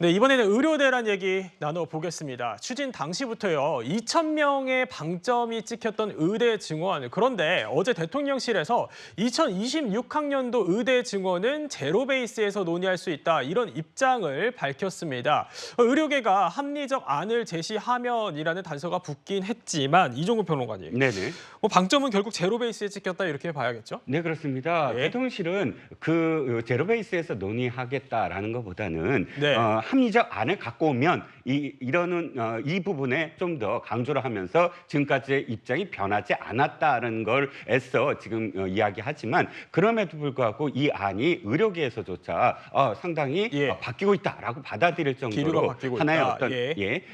네, 이번에는 의료대란 얘기 나눠보겠습니다. 추진 당시부터요, 2,000명의 방점이 찍혔던 의대 증원. 그런데 어제 대통령실에서 2026학년도 의대 증원은 제로 베이스에서 논의할 수 있다, 이런 입장을 밝혔습니다. 의료계가 합리적 안을 제시하면이라는 단서가 붙긴 했지만, 이종구 평론가님, 네네. 방점은 결국 제로 베이스에 찍혔다, 이렇게 봐야겠죠? 네, 그렇습니다. 네. 대통령실은 그 제로 베이스에서 논의하겠다라는 것보다는 네. 합리적 안을 갖고 오면 이 부분에 좀 더 강조를 하면서 지금까지의 입장이 변하지 않았다는 걸 애써 지금 이야기하지만, 그럼에도 불구하고 이 안이 의료계에서조차 상당히 바뀌고 있다라고 받아들일 정도로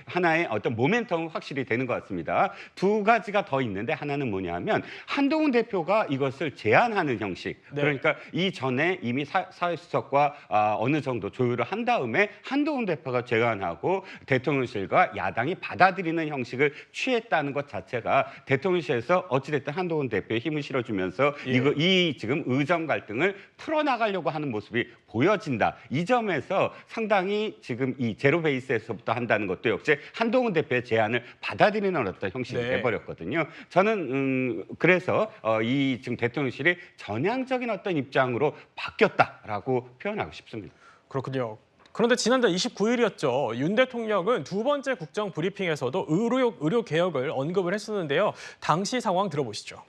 하나의 어떤 모멘텀 확실히 되는 것 같습니다. 두 가지가 더 있는데, 하나는 뭐냐면 한동훈 대표가 이것을 제안하는 형식. 네. 그러니까 이전에 이미 사회수석과 어느 정도 조율을 한 다음에 한동훈 대표가 제안하고 대통령실과 야당이 받아들이는 형식을 취했다는 것 자체가 대통령실에서 어찌됐든 한동훈 대표에 힘을 실어주면서 이 지금 의정 갈등을 풀어나가려고 하는 모습이 보여진다. 이 점에서 상당히 지금 이 제로 베이스에서부터 한다는 것도 역시 한동훈 대표의 제안을 받아들이는 어떤 형식이 돼버렸거든요. 저는 그래서 이 지금 대통령실이 전향적인 어떤 입장으로 바뀌었다라고 표현하고 싶습니다. 그렇군요. 그런데 지난달 29일이었죠. 윤 대통령은 두 번째 국정 브리핑에서도 의료 개혁을 언급을 했었는데요. 당시 상황 들어보시죠.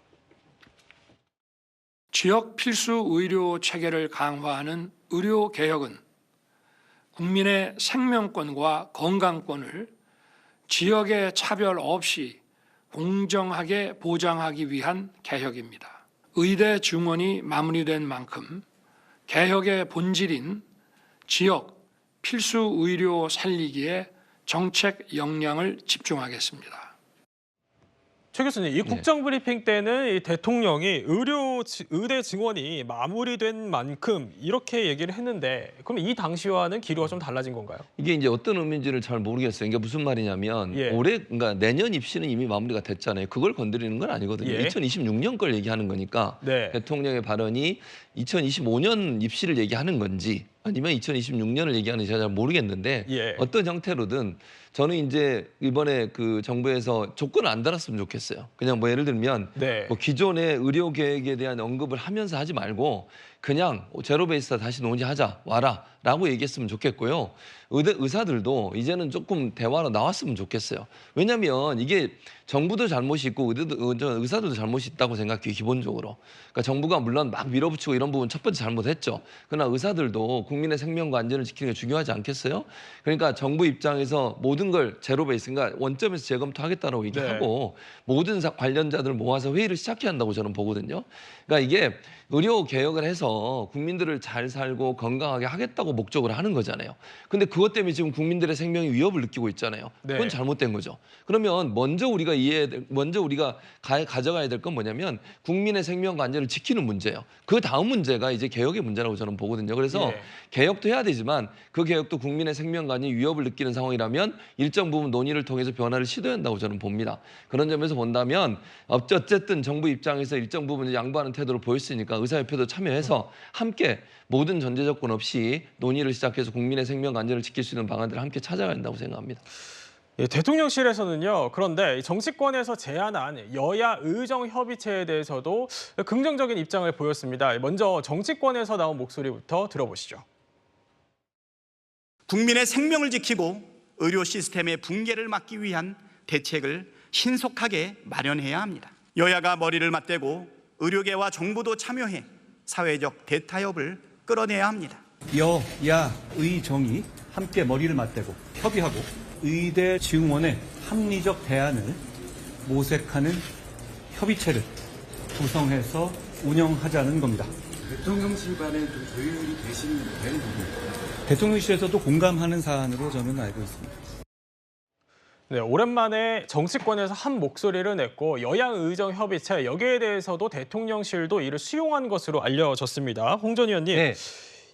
지역 필수 의료 체계를 강화하는 의료 개혁은 국민의 생명권과 건강권을 지역의 차별 없이 공정하게 보장하기 위한 개혁입니다. 의대 증원이 마무리된 만큼 개혁의 본질인 지역 필수 의료 살리기에 정책 역량을 집중하겠습니다. 최 교수님, 이 국정 브리핑 때는 이 대통령이 의대 증원이 마무리된 만큼 이렇게 얘기를 했는데, 그럼 이 당시와는 기류가 좀 달라진 건가요? 이게 이제 어떤 의미인지를 잘 모르겠어요. 이게 무슨 말이냐면 그러니까 내년 입시는 이미 마무리가 됐잖아요. 그걸 건드리는 건 아니거든요. 2026년 걸 얘기하는 거니까 대통령의 발언이 2025년 입시를 얘기하는 건지 아니면 2026년을 얘기하는지 제가 잘 모르겠는데 어떤 형태로든 저는 이제 이번에 그 정부에서 조건을 안 달았으면 좋겠어요. 그냥 뭐 예를 들면 뭐 기존의 의료 계획에 대한 언급을 하면서 하지 말고 그냥 제로 베이스다 다시 논의하자 와라라고 얘기했으면 좋겠고요. 의사들도 이제는 조금 대화로 나왔으면 좋겠어요. 왜냐하면 이게 정부도 잘못이 있고 의사들도 잘못이 있다고 생각해요, 기본적으로. 그러니까 정부가 물론 막 밀어붙이고 이런 부분 첫 번째 잘못했죠. 그러나 의사들도 국민의 생명과 안전을 지키는 게 중요하지 않겠어요? 그러니까 정부 입장에서 모든 걸 제로 베이스, 그러니까 원점에서 재검토하겠다라고 얘기하고 모든 관련자들을 모아서 회의를 시작해야 한다고 저는 보거든요. 그러니까 이게 의료 개혁을 해서 국민들을 잘 살고 건강하게 하겠다고 목적으로 하는 거잖아요. 근데 그것 때문에 지금 국민들의 생명이 위협을 느끼고 있잖아요. 그건 잘못된 거죠. 그러면 먼저 우리가 가져가야 될 건 뭐냐면 국민의 생명과 안전을 지키는 문제예요. 그 다음 문제가 이제 개혁의 문제라고 저는 보거든요. 그래서 개혁도 해야 되지만 그 개혁도 국민의 생명과 안전이 위협을 느끼는 상황이라면 일정 부분 논의를 통해서 변화를 시도해야 한다고 저는 봅니다. 그런 점에서 본다면 어쨌든 정부 입장에서 일정 부분 양보하는 태도를 보였으니까 의사협회도 참여해서 함께 모든 전제 조건 없이 논의를 시작해서 국민의 생명과 안전을 지킬 수 있는 방안들을 함께 찾아가야 한다고 생각합니다. 대통령실에서는요, 그런데 정치권에서 제안한 여야 의정협의체에 대해서도 긍정적인 입장을 보였습니다. 먼저 정치권에서 나온 목소리부터 들어보시죠. 국민의 생명을 지키고 의료 시스템의 붕괴를 막기 위한 대책을 신속하게 마련해야 합니다. 여야가 머리를 맞대고 의료계와 정부도 참여해 사회적 대타협을 끌어내야 합니다. 여야 의정이 함께 머리를 맞대고 협의하고 의대 증원의 합리적 대안을 모색하는 협의체를 구성해서 운영하자는 겁니다. 대통령실간에 좀 조율이 되시는 부분입니다. 대통령실에서도 공감하는 사안으로 저는 알고 있습니다. 네, 오랜만에 정치권에서 한 목소리를 냈고 여야 의정협의체, 여기에 대해서도 대통령실도 이를 수용한 것으로 알려졌습니다. 홍 전 의원님,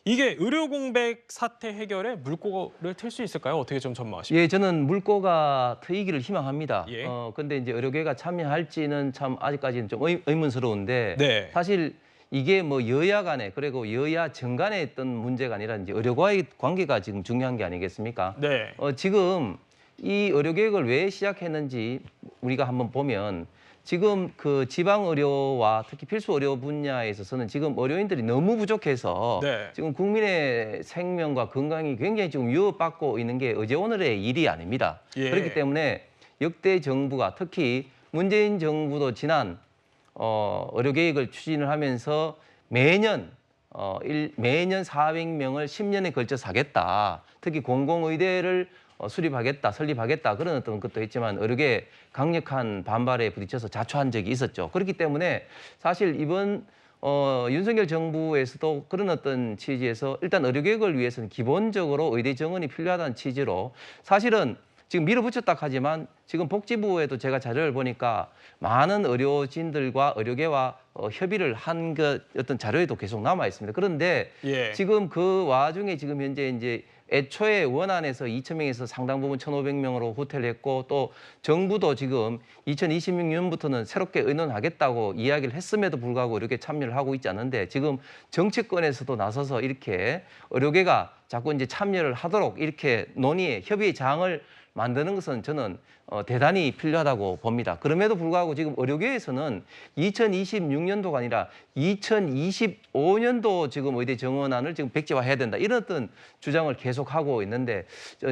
이게 의료 공백 사태 해결에 물꼬를 틀 수 있을까요? 어떻게 좀 전망하십니까? 저는 물꼬가 트이기를 희망합니다. 근데 이제 의료계가 참여할지는 참 아직까지는 좀 의문스러운데 사실 이게 뭐 여야 간에 그리고 여야 정간에 있던 문제가 아니라 이제 의료과의 관계가 지금 중요한 게 아니겠습니까? 네. 지금 이 의료개혁을 왜 시작했는지 우리가 한번 보면 지금 그 지방 의료와 특히 필수 의료 분야에 있어서는 지금 의료인들이 너무 부족해서 네. 지금 국민의 생명과 건강이 굉장히 지금 위협받고 있는 게 어제 오늘의 일이 아닙니다. 예. 그렇기 때문에 역대 정부가 특히 문재인 정부도 지난 의료개혁을 추진을 하면서 매년 400명을 10년에 걸쳐서 하겠다. 특히 공공의대를 수립하겠다, 설립하겠다 그런 어떤 것도 있지만 의료계 강력한 반발에 부딪혀서 자초한 적이 있었죠. 그렇기 때문에 사실 이번 윤석열 정부에서도 그런 어떤 취지에서 일단 의료개혁을 위해서는 기본적으로 의대 정원이 필요하다는 취지로 사실은 지금 밀어붙였다 하지만 지금 복지부에도 제가 자료를 보니까 많은 의료진들과 의료계와 협의를 한 어떤 자료에도 계속 남아 있습니다. 그런데 예. 지금 그 와중에 지금 현재 이제 애초에 원안에서 2,000명에서 상당 부분 1,500명으로 후퇴했고 또 정부도 지금 2026년부터는 새롭게 의논하겠다고 이야기를 했음에도 불구하고 이렇게 참여를 하고 있지 않은데 지금 정치권에서도 나서서 이렇게 의료계가 자꾸 이제 참여를 하도록 이렇게 논의에 협의의 장을 만드는 것은 저는 대단히 필요하다고 봅니다. 그럼에도 불구하고 지금 의료계에서는 2026년도가 아니라 2025년도 지금 의대 정원안을 지금 백지화해야 된다. 이런 어떤 주장을 계속하고 있는데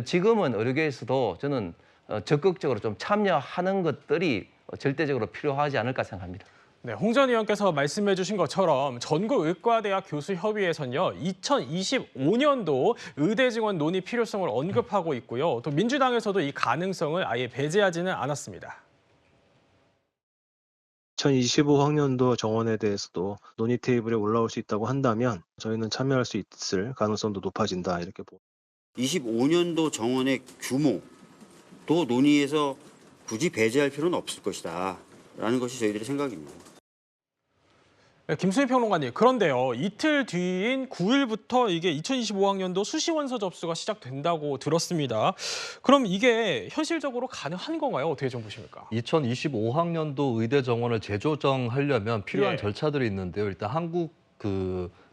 지금은 의료계에서도 저는 적극적으로 좀 참여하는 것들이 절대적으로 필요하지 않을까 생각합니다. 네, 홍 전 의원께서 말씀해 주신 것처럼 전국의과대학 교수협의회에서는요. 2025년도 의대 증원 논의 필요성을 언급하고 있고요. 또 민주당에서도 이 가능성을 아예 배제하지는 않았습니다. 2025학년도 정원에 대해서도 논의 테이블에 올라올 수 있다고 한다면 저희는 참여할 수 있을 가능성도 높아진다 이렇게 봅니다. 25년도 정원의 규모도 논의해서 굳이 배제할 필요는 없을 것이다 라는 것이 저희들의 생각입니다. 네, 김수희 평론가님, 그런데요. 이틀 뒤인 9일부터 이게 2025학년도 수시원서 접수가 시작된다고 들었습니다. 그럼 이게 현실적으로 가능한 건가요? 어떻게 좀 보십니까? 2025학년도 의대 정원을 재조정하려면 필요한 예. 절차들이 있는데요. 일단 한국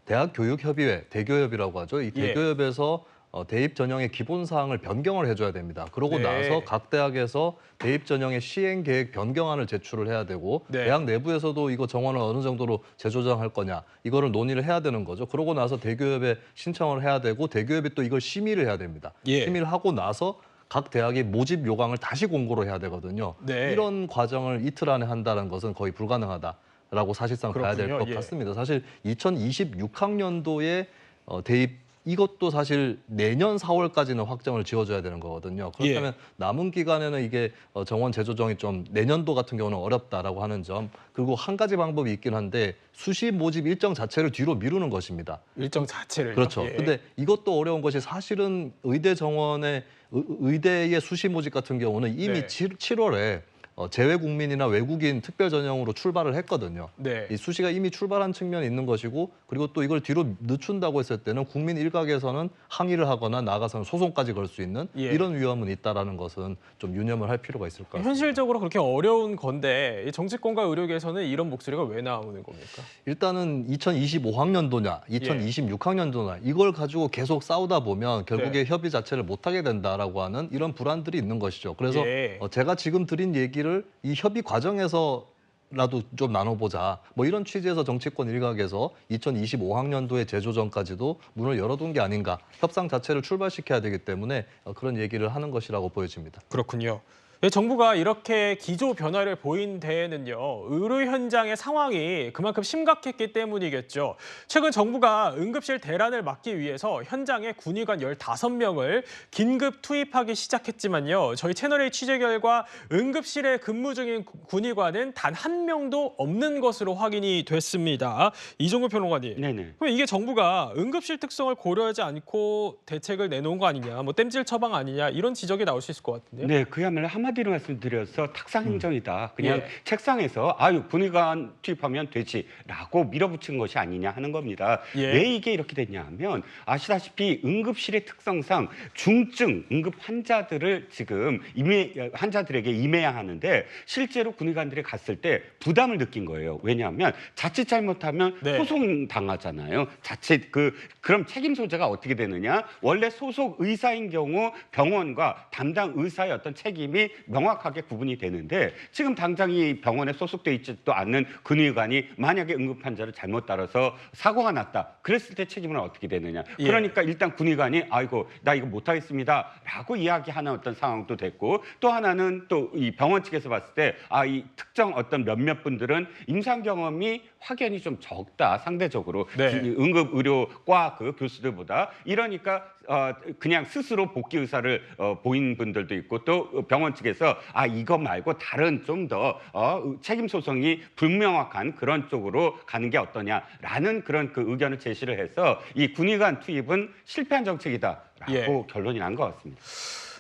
대학교육협의회, 대교협이라고 하죠. 이 대교협에서 대입 전형의 기본 사항을 변경을 해줘야 됩니다. 그러고 네. 나서 각 대학에서 대입 전형의 시행 계획 변경안을 제출을 해야 되고 네. 대학 내부에서도 이거 정원을 어느 정도로 재조정할 거냐 이거를 논의를 해야 되는 거죠. 그러고 나서 대교협에 신청을 해야 되고 대교협이 또 이걸 심의를 해야 됩니다. 예. 심의를 하고 나서 각 대학이 모집 요강을 다시 공고를 해야 되거든요. 네. 이런 과정을 이틀 안에 한다는 것은 거의 불가능하다라고 사실상 봐야 될 그렇군요. 것 예. 같습니다. 사실 2026학년도에 대입 이것도 사실 내년 4월까지는 확정을 지어줘야 되는 거거든요. 그렇다면 남은 기간에는 이게 정원 재조정이 좀 내년도 같은 경우는 어렵다라고 하는 점. 그리고 한 가지 방법이 있긴 한데 수시 모집 일정 자체를 뒤로 미루는 것입니다. 일정 자체를. 그렇죠. 예. 근데 이것도 어려운 것이 사실은 의대 정원의 의대의 수시 모집 같은 경우는 이미 네. 7월에 재외국민이나 외국인 특별 전형으로 출발을 했거든요. 네. 이 수시가 이미 출발한 측면이 있는 것이고 그리고 또 이걸 뒤로 늦춘다고 했을 때는 국민 일각에서는 항의를 하거나 나가서는 소송까지 걸 수 있는 예. 이런 위험은 있다라는 것은 좀 유념을 할 필요가 있을 것 같습니다. 현실적으로 그렇게 어려운 건데 이 정치권과 의료계에서는 이런 목소리가 왜 나오는 겁니까? 일단은 2025학년도냐, 2026학년도냐 이걸 가지고 계속 싸우다 보면 결국에 협의 자체를 못하게 된다라고 하는 이런 불안들이 있는 것이죠. 그래서 제가 지금 드린 얘기를 이 협의 과정에서라도 좀 나눠보자. 뭐 이런 취지에서 정치권 일각에서 2025학년도의 재조정까지도 문을 열어둔 게 아닌가. 협상 자체를 출발시켜야 되기 때문에 그런 얘기를 하는 것이라고 보여집니다. 그렇군요. 정부가 이렇게 기조 변화를 보인 데에는요. 의료 현장의 상황이 그만큼 심각했기 때문이겠죠. 최근 정부가 응급실 대란을 막기 위해서 현장에 군의관 15명을 긴급 투입하기 시작했지만요. 저희 채널의 취재 결과 응급실에 근무 중인 군의관은 단 한 명도 없는 것으로 확인이 됐습니다. 이종구 평론가님. 네네. 그럼 이게 정부가 응급실 특성을 고려하지 않고 대책을 내놓은 거 아니냐, 뭐 땜질 처방 아니냐 이런 지적이 나올 수 있을 것 같은데요. 네, 그야말로 한마디로 한마디로 말씀드려서 탁상 행정이다. 그냥 책상에서 아유 군의관 투입하면 되지라고 밀어붙인 것이 아니냐 하는 겁니다. 왜 이게 이렇게 됐냐 하면 아시다시피 응급실의 특성상 중증 응급 환자들을 지금 환자들에게 임해야 하는데 실제로 군의관들이 갔을 때 부담을 느낀 거예요. 왜냐하면 자칫 잘못하면 소송 당하잖아요. 자칫 그럼 책임 소재가 어떻게 되느냐? 원래 소속 의사인 경우 병원과 담당 의사의 어떤 책임이 명확하게 구분이 되는데 지금 당장 이 병원에 소속돼 있지도 않는 군의관이 만약에 응급 환자를 잘못 따라서 사고가 났다. 그랬을 때 책임은 어떻게 되느냐? 그러니까 일단 군의관이 아이고 나 이거 못하겠습니다라고 이야기하는 어떤 상황도 됐고 또 하나는 또 이 병원 측에서 봤을 때 이 특정 어떤 몇몇 분들은 임상 경험이 확연히 좀 적다 상대적으로 응급의료과 그 교수들보다 이러니까 그냥 스스로 복귀 의사를 보인 분들도 있고 또 병원 측에서 이거 말고 다른 좀 더 책임 소송이 불명확한 그런 쪽으로 가는 게 어떠냐라는 그런 그 의견을 제시를 해서 이 군의관 투입은 실패한 정책이다라고 결론이 난 것 같습니다.